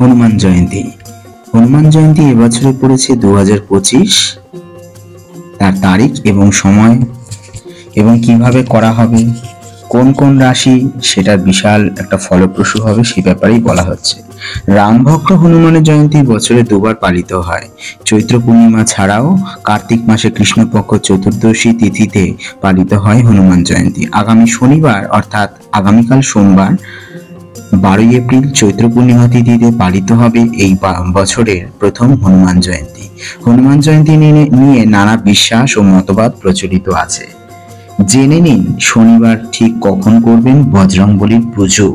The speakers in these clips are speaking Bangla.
হনুমান জয়ন্তী। হনুমান জয়ন্তী এবছরে পড়েছে 2025। তার তারিখ এবং সময় এবং কিভাবে করা হবে, কোন কোন রাশি সেটার বিশাল একটা ফলপ্রসূ হবে সে ব্যাপারেই বলা হচ্ছে। রামভক্ত হনুমানের জয়ন্তী বছরে দুবার পালিত হয়। চৈত্র পূর্ণিমা ছাড়াও কার্তিক মাসে কৃষ্ণপক্ষ চতুর্দশী তিথিতে পালিত হয় হনুমান জয়ন্তী। আগামী শনিবার অর্থাৎ আগামীকাল সোমবার 12 এপ্রিল চৈত্র পূর্ণিমা তিথিতে পালিত হবে এই বছরের প্রথম হনুমান জয়ন্তী। হনুমান জয়ন্তী নিয়ে নানা বিশ্বাস ও মতবাদ প্রচলিত আছে। জেনে নিন শনিবার ঠিক কখন করবেন বজরংবলীর পুজো।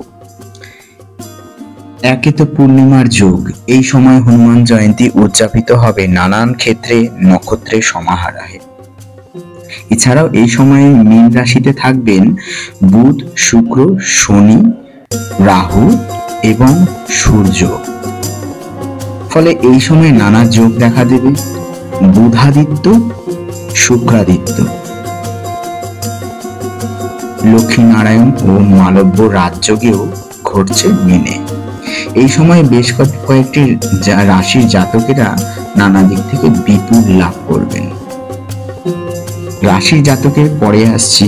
একে তো পূর্ণিমার যোগ, এই সময় হনুমান জয়ন্তী উদযাপিত হবে নানান ক্ষেত্রে নক্ষত্রের সমাহারে। এছাড়াও এই সময়ে মীন রাশিতে থাকবেন বুধ, শুক্র, শনি, রাহু এবং সূর্য। ফলে এই সময় নানা যোগ দেখা দেবে। বুধাদিত্য, শুক্রাদিত্য, লক্ষ্মীনারায়ণ ও মালব্য রাজযোগেও ঘটছে মীনে। এই সময় বেশ কয়েকটি রাশির জাতকেরা নানা দিক থেকে বিপুল লাভ করবেন। রাশির জাতকের পরে আসছি।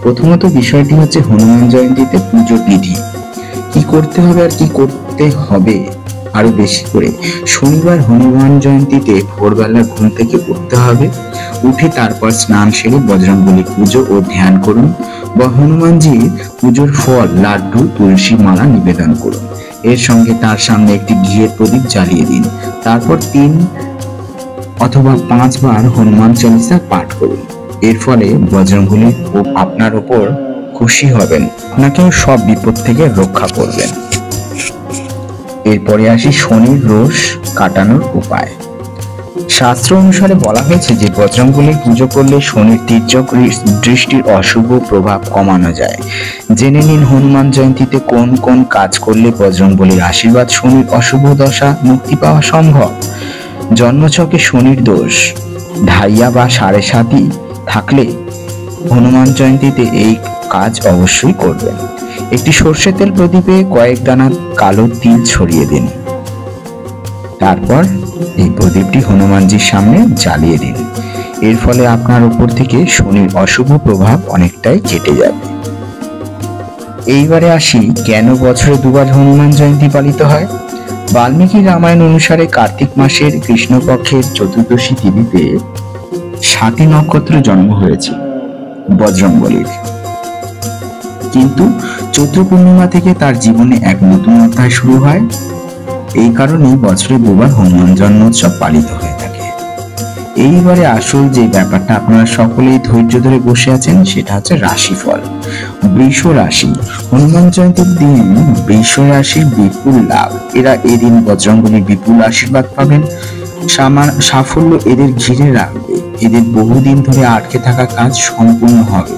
প্রথমত বিষয়টি হচ্ছে হনুমান জয়ন্তীতে পুজো বিধি, কি করতে হবে আর কি করতে হবে আরো বেশি করে। শনিবার হনুমান জয়ন্তীতে ভোরবেলা ঘুম থেকে উঠতে হবে। উঠে তারপর স্নান সেরে বজরংবলী পুজো ও ধ্যান করুন বা হনুমানজির পুজোর ফল, লাড্ডু, তুলসী মালা নিবেদন করুন। এর সঙ্গে তার সামনে একটি ঘিয়ের প্রদীপ জ্বালিয়ে দিন। তারপর 3 অথবা 5 বার হনুমান চালিসা পাঠ করুন। এর ফলে বজরংবলী ও আপনার উপর খুশি হবেন, আপনাকেও সব বিপদ থেকে রক্ষা করবেন। এরপরে আসি শনির রোষ কাটানোর উপায়। শাস্ত্র অনুসারে বলা হয়েছে যে বজরংবলীর পুজো করলে শনির তীর্যক দৃষ্টির অশুভ প্রভাব কমানো যায়। জেনে নিন হনুমান জয়ন্তীতে কোন কোন কাজ করলে বজরংবলীর আশীর্বাদ শনির অশুভ দশা মুক্তি পাওয়া সম্ভব। জন্মছকে শনির দোষ, ঢাইয়া বা 7.5 থাকলে হনুমান জয়ন্তীতে এই কাজ অবশ্যই করবেন। একটি সর্ষের তেল প্রদীপে কয়েক দানা কালো তিল ছড়িয়ে দিন। তারপর এই প্রদীপটি হনুমানজির সামনে জ্বালিয়ে দিন। এর ফলে আপনার উপর থেকে শনির অশুভ প্রভাব অনেকটাই কেটে যাবে। এইবারে আসি কেন বছরে দুবার হনুমান জয়ন্তী পালিত হয়। বাল্মীকি রামায়ণ অনুসারে কার্তিক মাসের কৃষ্ণপক্ষের চতুর্দশী তিথিতে 7 নক্ষত্র জন্ম হয়েছে বজরংবলীর। কিন্তু চৈত্র পূর্ণিমা থেকে তার জীবনে এক নতুন অধ্যায় শুরু হয়। এই কারণেই বছরে দুবার হনুমান জন্মোৎসব পালিত হয়ে থাকে। এইবারে আসল যে ব্যাপারটা আপনারা সকলেই ধৈর্য ধরে বসে আছেন সেটা হচ্ছে রাশিফল। বৃষ রাশি। হনুমান জয়ন্তীর দিন বৃষ রাশির বিপুল লাভ। এরা এদিন বজরংবলীর বিপুল আশীর্বাদ পাবেন। সাফল্য এদের ঘিরে রাখবে। এদের বহুদিন ধরে আটকে থাকা কাজ সম্পূর্ণ হবে।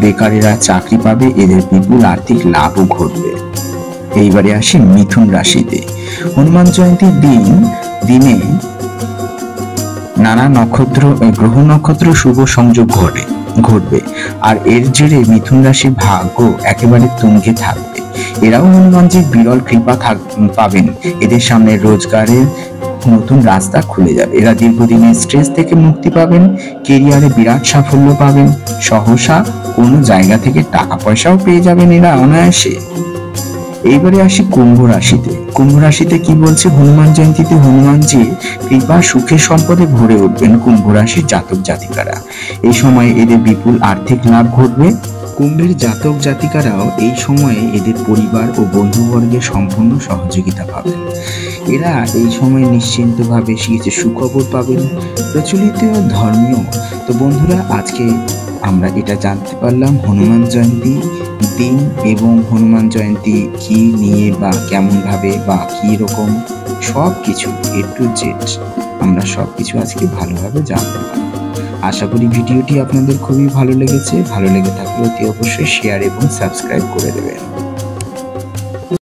বেকারেরা চাকরি পাবে। এদের বিপুল আর্থিক লাভও ঘটবে। এইবারে আসি মিথুন রাশিতে। হনুমান জয়ন্তীর দিনে নানা নক্ষত্র, গ্রহ নক্ষত্র শুভ সংযোগ ঘটবে। আর এর জেরে মিথুন রাশির ভাগ্য একেবারে তুঙ্গে থাকবে। এরাও হনুমানজির বিরল কৃপা পাবেন। এদের সামনে রোজগারের নতুন রাস্তা খুলে যাবে। এরা দীর্ঘদিনের স্ট্রেস থেকে মুক্তি পাবেন। কেরিয়ারে বিরাট সাফল্য পাবেন। সহসা কোনো জায়গা থেকে টাকা পয়সাও পেয়ে যাবেন এরা অনায়াসে। এইবারে আসি কুম্ভ রাশিতে। কুম্ভ রাশিতে কি বলছে, হনুমান জয়ন্তীতে হনুমানজি কৃপা সুখে সম্পদে ভরে উঠবেন কুম্ভ রাশির জাতক জাতিকারা। এই সময়ে এদের বিপুল আর্থিক লাভ ঘটবে। কুম্ভের জাতক জাতিকারাও এই সময়ে এদের পরিবার ও বন্ধুবর্গের সম্পূর্ণ সহযোগিতা পাবেন। এরা এই সময় নিশ্চিন্তভাবে কিছু সুখবর পাবেন, প্রচলিত ধর্মীয়। তো বন্ধুরা, আজকে আমরা এটা জানতে পারলাম হনুমান জয়ন্তী দিন এবং হনুমান জয়ন্তী কি নিয়ে বা কেমন ভাবে বা কি রকম সব কিছু A to Z আমরা সবকিছু আজকে ভালোভাবে জানতে পারলাম। আশা করি ভিডিওটি আপনাদের খুবই ভালো লেগেছে। ভালো লেগে থাকলে অতি অবশ্যই শেয়ার এবং সাবস্ক্রাইব করে দেবেন।